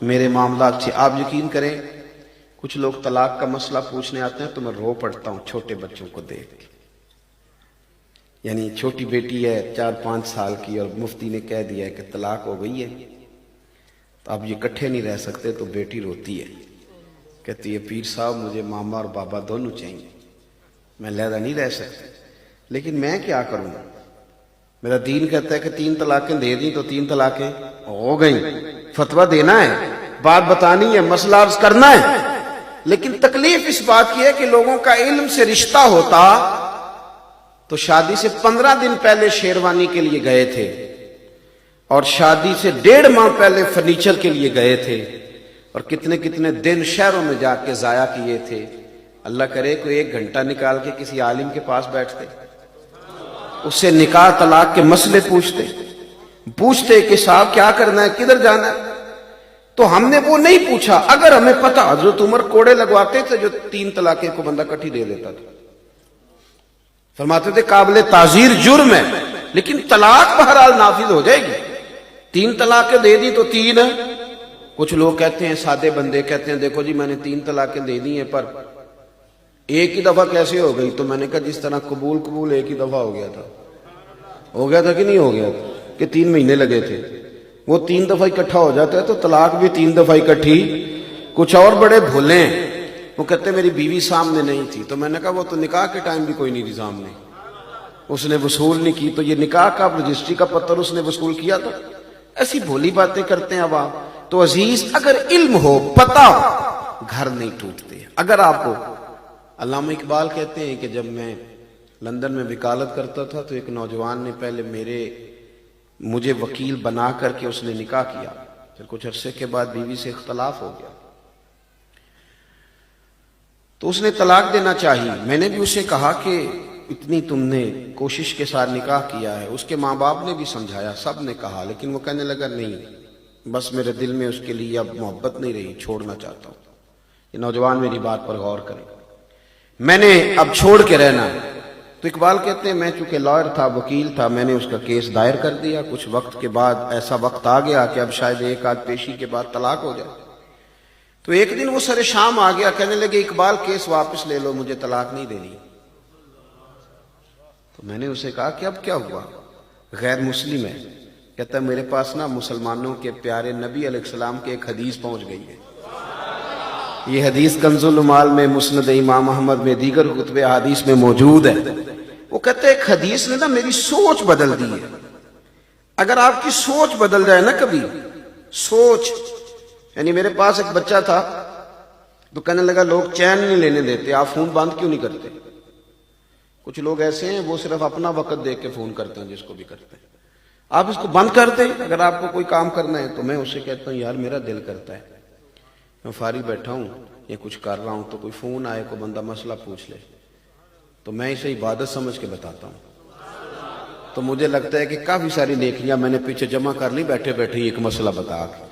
میرے معاملات سے آپ یقین کریں کچھ لوگ طلاق کا مسئلہ پوچھنے آتے ہیں تو میں رو پڑتا ہوں چھوٹے بچوں کو دیکھ کے. یعنی چھوٹی بیٹی ہے 4-5 سال کی اور مفتی نے کہہ دیا ہے کہ طلاق ہو گئی ہے تو اب یہ اکٹھے نہیں رہ سکتے تو بیٹی روتی ہے کہتی ہے پیر صاحب مجھے ماما اور بابا دونوں چاہیے میں علیحدہ نہیں رہ سکتا لیکن میں کیا کروں میرا دین کہتا ہے کہ 3 طلاقیں دے دیں تو 3 طلاقیں ہو گئیں فتویٰ دینا ہے بات بتانی ہے مسئلہ عرض کرنا ہے لیکن تکلیف اس بات کی ہے کہ لوگوں کا علم سے رشتہ ہوتا تو شادی سے 15 دن پہلے شیروانی کے لیے گئے تھے اور شادی سے 1.5 ماہ پہلے فرنیچر کے لیے گئے تھے اور کتنے کتنے دن شہروں میں جا کے ضائع کیے تھے. اللہ کرے کوئی 1 گھنٹہ نکال کے کسی عالم کے پاس بیٹھتے اس سے نکاح طلاق کے مسئلے پوچھتے کہ صاحب کیا کرنا ہے کدھر جانا ہے تو ہم نے وہ نہیں پوچھا. اگر ہمیں پتہ حضرت عمر کوڑے لگواتے تھے جو 3 طلاقیں کو بندہ کٹھی دے دیتا تھا فرماتے تھے قابل تعزیر جرم ہے لیکن طلاق بہرحال نافذ ہو جائے گی 3 طلاقیں دے دی تو 3 کچھ لوگ کہتے ہیں سادے بندے کہتے ہیں دیکھو جی میں نے 3 طلاقیں دے دی ہیں پر ایک ہی دفعہ کیسے ہو گئی تو میں نے کہا جس طرح قبول ایک ہی دفعہ ہو گیا تھا کہ نہیں ہو گیا تھا کہ 3 مہینے لگے تھے وہ 3 دفعہ اکٹھا ہو جاتا ہے تو طلاق بھی 3 دفعہ اکٹھی. کچھ اور بڑے بھولے ہیں وہ کہتے میری بیوی سامنے نہیں تھی تو میں نے کہا وہ تو نکاح کے ٹائم بھی کوئی نہیں تھی سامنے اس نے وصول نہیں کی تو یہ نکاح کا رجسٹری کا پتر اس نے وصول کیا تھا. ایسی بھولی باتیں کرتے ہیں اب آپ. تو عزیز اگر علم ہو پتہ ہو گھر نہیں ٹوٹتے. اگر آپ کو علامہ اقبال کہتے ہیں کہ جب میں لندن میں وکالت کرتا تھا تو ایک نوجوان نے پہلے مجھے وکیل بنا کر کے اس نے نکاح کیا پھر کچھ عرصے کے بعد بیوی سے اختلاف ہو گیا تو اس نے طلاق دینا چاہی. میں نے بھی اسے کہا کہ اتنی تم نے کوشش کے ساتھ نکاح کیا ہے. اس کے ماں باپ نے بھی سمجھایا سب نے کہا لیکن وہ کہنے لگا نہیں بس میرے دل میں اس کے لیے اب محبت نہیں رہی چھوڑنا چاہتا ہوں. یہ نوجوان میری بات پر غور کریں میں نے اب چھوڑ کے رہنا ہے. تو اقبال کہتے ہیں میں چونکہ لائر تھا وکیل تھا میں نے اس کا کیس دائر کر دیا. کچھ وقت کے بعد ایسا وقت آ گیا کہ اب شاید 1 آدھ پیشی کے بعد طلاق ہو جائے. تو ایک دن وہ سر شام آ گیا کہنے لگے اقبال کیس واپس لے لو مجھے طلاق نہیں دینی. تو میں نے اسے کہا کہ اب کیا ہوا غیر مسلم ہے. کہتا ہے میرے پاس نا مسلمانوں کے پیارے نبی علیہ السلام کے ایک حدیث پہنچ گئی ہے. یہ حدیث کنز العمال میں مسند امام احمد میں دیگر کتب احادیث میں موجود ہے. وہ کہتے ہیں ایک حدیث نے نا میری سوچ بدل دی ہے. اگر آپ کی سوچ بدل جائے نا کبھی سوچ یعنی میرے پاس ایک بچہ تھا تو کہنے لگا لوگ چین نہیں لینے دیتے آپ فون بند کیوں نہیں کرتے. کچھ لوگ ایسے ہیں وہ صرف اپنا وقت دیکھ کے فون کرتے ہیں جس کو بھی کرتے ہیں. آپ اس کو بند کر دیں. اگر آپ کو کوئی کام کرنا ہے تو میں اسے کہتا ہوں یار میرا دل کرتا ہے میں فارغ بیٹھا ہوں یا کچھ کر رہا ہوں تو کوئی فون آئے کوئی بندہ مسئلہ پوچھ لے تو میں اسے عبادت سمجھ کے بتاتا ہوں. تو مجھے لگتا ہے کہ کافی ساری نیکیاں میں نے پیچھے جمع کر لی بیٹھے بیٹھے ایک مسئلہ بتا کے.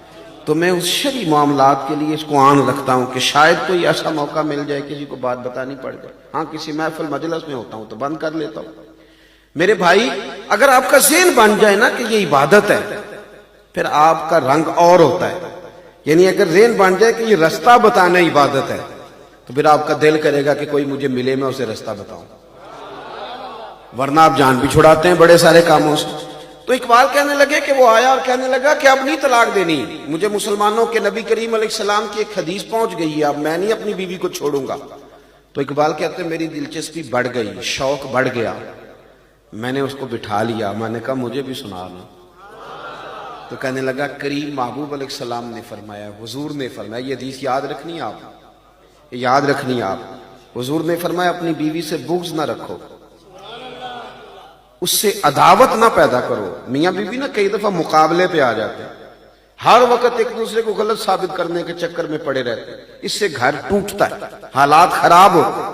تو میں اس شرعی معاملات کے لیے اس کو آن رکھتا ہوں کہ شاید کوئی ایسا موقع مل جائے کسی کو بات بتانی پڑ جائے. ہاں کسی محفل مجلس میں ہوتا ہوں تو بند کر لیتا ہوں. میرے بھائی اگر آپ کا ذہن بن جائے نا کہ یہ عبادت ہے پھر آپ کا رنگ اور ہوتا ہے. یعنی اگر ذہن بن جائے کہ یہ رستہ بتانا عبادت ہے تو پھر آپ کا دل کرے گا کہ کوئی مجھے ملے میں اسے رستہ بتاؤں ورنہ آپ جان بھی چھڑاتے ہیں بڑے سارے کاموں سے. تو اقبال کہنے لگے کہ وہ آیا اور کہنے لگا کہ اب نہیں طلاق دینی مجھے مسلمانوں کے نبی کریم علیہ السلام کی ایک حدیث پہنچ گئی ہے اب میں نہیں اپنی بیوی کو چھوڑوں گا. تو اقبال کہتے ہیں میری دلچسپی بڑھ گئی شوق بڑھ گیا. میں نے اس کو بٹھا لیا میں نے کہا مجھے بھی سنانا. تو کہنے لگا کریم محبوب علیہ السلام نے فرمایا حضور نے فرمایا یہ حدیث یاد رکھنی آپ حضور نے فرمایا اپنی بیوی سے بغض نہ رکھو اس سے عداوت نہ پیدا کرو. میاں بیوی نا کئی دفعہ مقابلے پہ آ جاتے ہیں ہر وقت ایک دوسرے کو غلط ثابت کرنے کے چکر میں پڑے رہتے ہیں. اس سے گھر ٹوٹتا ہے حالات خراب ہوتے ہیں.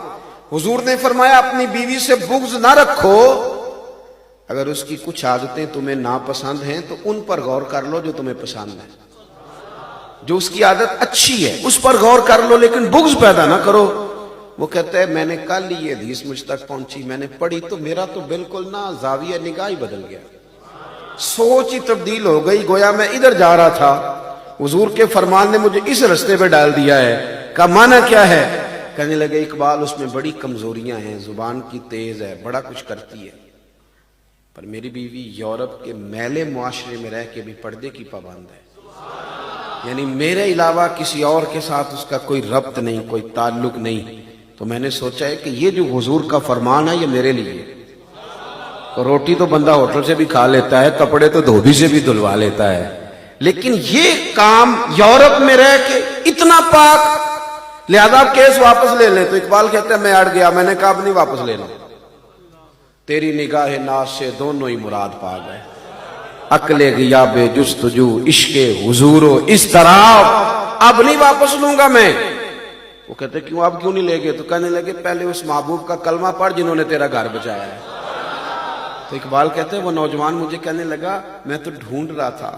حضور نے فرمایا اپنی بیوی سے بغض نہ رکھو اگر اس کی کچھ عادتیں تمہیں ناپسند ہیں تو ان پر غور کر لو جو تمہیں پسند ہے. جو اس کی عادت اچھی ہے اس پر غور کر لو لیکن بغض پیدا نہ کرو. وہ کہتا ہے میں نے کل یہ حدیث مجھ تک پہنچی میں نے پڑھی تو میرا تو بالکل نا زاویہ نگاہ ہی بدل گیا سوچ ہی تبدیل ہو گئی. گویا میں ادھر جا رہا تھا حضور کے فرمان نے مجھے اس رستے پہ ڈال دیا ہے. کا معنی کیا ہے؟ کہنے لگے اقبال اس میں بڑی کمزوریاں ہیں، زبان کی تیز ہے، بڑا کچھ کرتی ہے، پر میری بیوی یورپ کے میلے معاشرے میں رہ کے بھی پردے کی پابند ہے، یعنی میرے علاوہ کسی اور کے ساتھ اس کا کوئی ربط نہیں، کوئی تعلق نہیں. تو میں نے سوچا ہے کہ یہ جو حضور کا فرمان ہے یہ میرے لیے. تو روٹی تو بندہ ہوٹل سے بھی کھا لیتا ہے، کپڑے تو دھوبی سے بھی دھلوا لیتا ہے، لیکن یہ کام یورپ میں رہ کے اتنا پاک، لہذا آپ کیس واپس لے لیں. تو اقبال کہتا ہے میں اڑ گیا، میں نے کہا اب نہیں واپس لینا، تیری نگاہ ناز سے دونوں ہی مراد پا گئے. عقل غیاب جستجو عشق حضور و اضطراب، اب نہیں واپس لوں گا میں. وہ کہتے کیوں، آپ کیوں نہیں لے گئے؟ تو کہنے لگے پہلے اس محبوب کا کلمہ پڑھ جنہوں نے تیرا گھر بچایا ہے. تو اقبال کہتے ہیں وہ نوجوان مجھے کہنے لگا میں تو ڈھونڈ رہا تھا،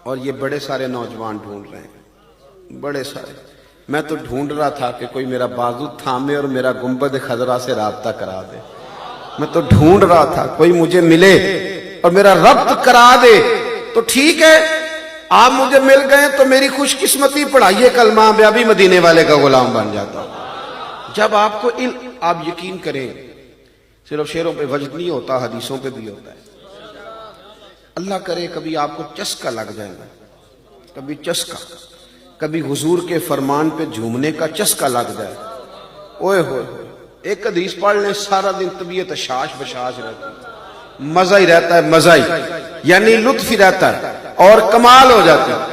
اور یہ بڑے سارے نوجوان ڈھونڈ رہے ہیں، بڑے سارے. میں تو ڈھونڈ رہا تھا کہ کوئی میرا بازو تھامے اور میرا گنبد خضرا سے رابطہ کرا دے. میں تو ڈھونڈ رہا تھا کوئی مجھے ملے اور میرا ربط کرا دے. تو ٹھیک ہے، آپ مجھے مل گئے تو میری خوش قسمتی، پڑھائیے کلمہ، میں ابھی مدینے والے کا غلام بن جاتا ہوں. جب آپ کو آپ یقین کریں، صرف شعروں پہ وجد نہیں ہوتا، حدیثوں پہ بھی ہوتا ہے. اللہ کرے کبھی آپ کو چسکا لگ جائے گا، کبھی چسکا، کبھی حضور کے فرمان پہ جھومنے کا چسکا لگ جائے. اوئے ہوئے ایک حدیث پڑھ لیں، سارا دن طبیعت شاش بشاش رہتی ہے، مزہ ہی رہتا ہے، مزہ ہی یعنی لطف ہی رہتا ہے اور کمال ہو جاتا ہے.